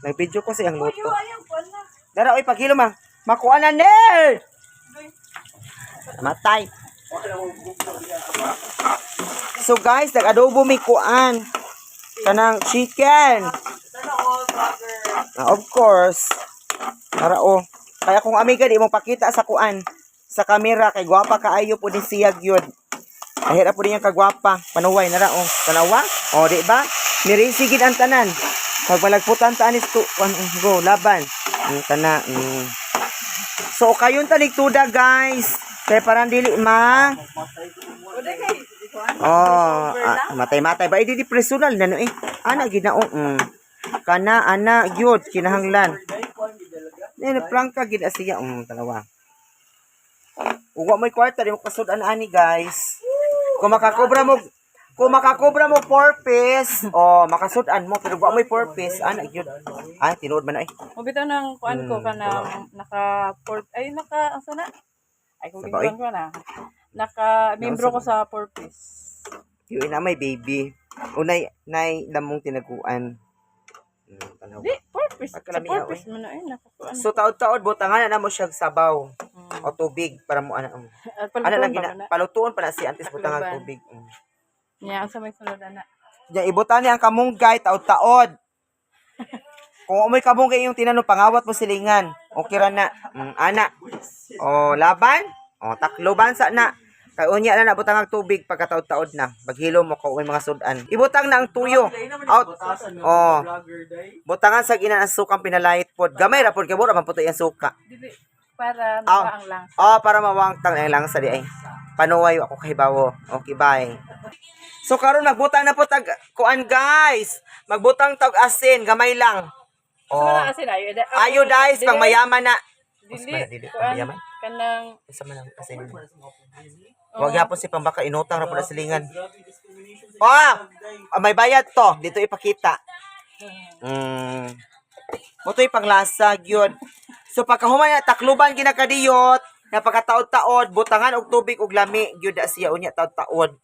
Nag-video ko siyang luto. Dara, oy, paghilo ma. Makuha na ni! Matay. So guys, nag-adobo may kuan. Kanang chicken. Of course. Dara, oh. Kaya kung amiga, di mo pakita sa kuan. Sa camera, kay gwapa kaayo po din siyag yun. Ahira po din yung kagwapa. Panuway, nara, oh. Tanawa? Oh, di ba? Nirisigid ang tanan. Pag malagputan ta anis to, go, laban. Tana. So, kayong taligtuda, guys. Kaya parang dili, ma. Oh, matay-matay. Ba, di personal na, no, eh. Ana, ginao. Kana, ana, yun, kinahanglan. Prangka, gina siya. Talawa. Uwa mo'y kwarta, di mo kasudan ani, guys. Kung makakobra mo 4 piece, makasudan mo, pero wala mo'y 4 piece, ana, yun. Ay, tinuod man na, eh. Mabitaw ng kuan ko ka na asa na? Ay, kung ginagawa ko na. Naka-membro ko sa 4 piece. Yun na, may baby. Unay, lamong tinaguan. Di, 4 piece. Sa 4 piece mo na, nakakuan. So, taod-taod, butangan na mo siya sabaw. O tubig, para mo, ano lang, palutuon pa na si Antis butangan tubig. Yan, sa may sulod, ana. Yan, ibutan niya ang kamunggay, taod-taod. Kung umoy kamunggay yung tinanong, pangawat mo silingan. Okay ra na. Ana. O, laban. O, takloban sa na. Kaya unya na butang ang tubig pagkataod-taod na. Paghilo mo ko mga sudan. Ibutang na ang tuyo. Out. O. Butangan sa ginan ang sukang pinalait pod. Gamay ra pod kay bura man puto yung suka. Para mawaang lang. Para mawang tang lang sa di ay. Panuway ako kay bawo. Okay, bye. So karon magbutang na po tag kuan guys. Magbutang tag asin, gamay lang. Asin ayo guys, pang mayaman na. Dili. Mayaman. Kanang isa man ang asin. Wag yapon si pambaka inutang ra po na silingan. May bayad to. Dito ipakita. Motoy panglasa gyud. So pagkahuman na takluban ginakadiyot, napakataod-taod, butangan og tubig og lami gyud siya unya taod-taod.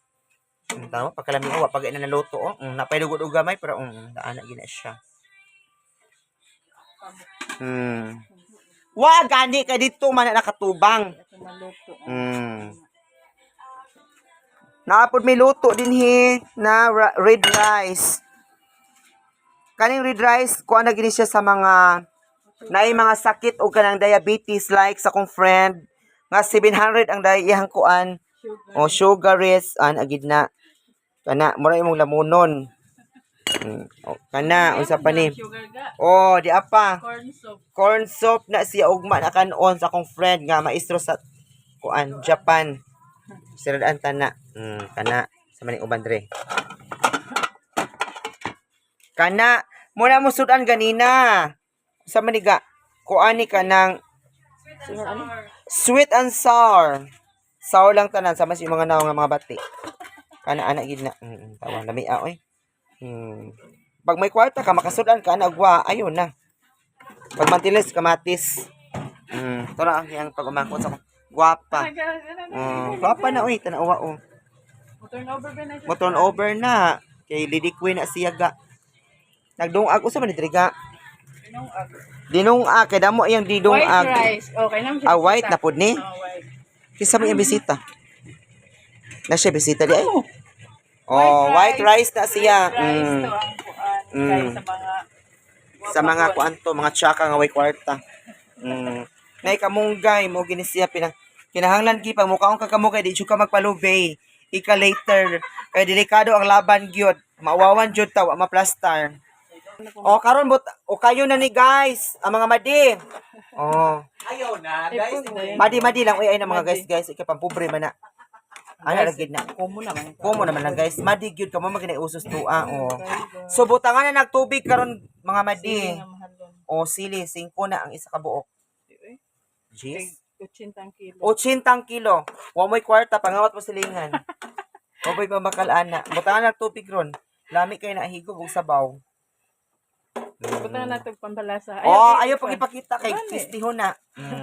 Tama pagkalami wa pag ina naluto napaylugod og gamay pero daana gina siya. Wa gani ka dito man nakatubang. Naapod may luto din na red rice. Kaning red rice kuan na gini siya sa mga naay mga sakit o kanang diabetes like sa kong friend nga 700 ang iyang kuan o sugar is agid na kana mura imong lamunon. Kana unsa pa ni? Di apa? Corn soup na siya ugma na kanon sa akong friend nga maestro sa kuan Japan. Siradaan tana. Kana sa maning uban dre. Kana muna mo sudan ganina. Sa maniga kuan ni kanang sweet and sour. Sour lang tanan sama si mga naong nga mga bati. Kana ana gid na. Tawa lami oy. Pag may kwarta ka makasudan ka na agwa ayon na. Pag mantiles kamatis. Tara ang pag-umangkot sa gwapa. Gwapa na oy tanawa o. Mo turn over na. Kay Lady Queen na siya ga. Nagdungag usa man diri ga. Dinungag kay damo iyang didungag. White rice. Okay nang. White na pud ni. Kisa mo yung bisita. Na siya bisita di ay. White rice na siya. Sa mga kuanto, mga tsaka nga way kwarta. Nay kamunggay mo gini siya kinahanglan gi pag mukhaon ka kamugay di jud ka magpalubay. Ika later kay delikado ang laban gyud. Mawawan jud ta wa maplastar. Karon kayo na ni guys, ang mga madi. Ayaw na, guys. Madi lang ay na mga guys, ikay pampobre man na. Ana lagid na. Kumo naman lang guys. Madi gyud ka mo maginay usos tuwa. So butangan na nagtubig karon mga madi. Sili 5 na ang isa ka buok. Jeez. 80 kilo. 80 kilo. Wa mo'y kwarta pangawat mo silingan. O boy pamakalaan na. Butangan na tubig ron. Lami kay na higog og sabaw. Butangan na tug pambalasa. Ayaw pag ipakita kay pistihon na.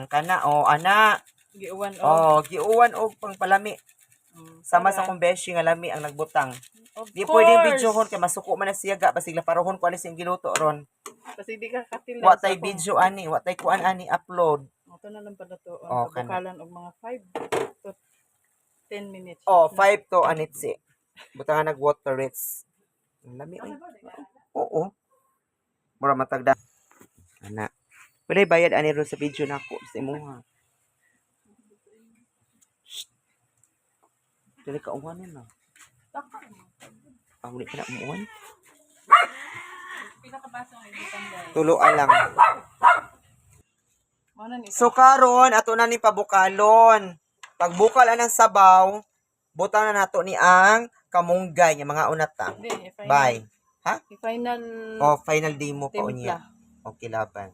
Kana ana. Giuwan giuwan og pangpalami. Sama sa kong beshi nga lami ang nagbutang. Di pwedeng videohon kay masuko man na siya ga basig laparohon ko ani sing giluto ron. Kasi di ka katilas. Wa tay video ani, wa tay kuan ani upload. Ito na lang pala to. Oh, Ang kabukalan og mga 5 to 10 minutes. Oh, 5 to anitsi. Butangan nag water rates. Ang lami ay. Oo. Mura matagda. Ana. Pwede bayad ani ro sa video nako sa imuha. Dili ka uwan na. Ang ka na umuwan. Pinakabaso ang ibitan guys. Tuloan lang. Ano ni? So karon ato na ni pabukalon. Pagbukal anang sabaw, butang na nato ni ang kamunggay nga mga unata. Hindi, Bye. Ha? i-final Oh, final demo pa timpla. unya. Okay laban.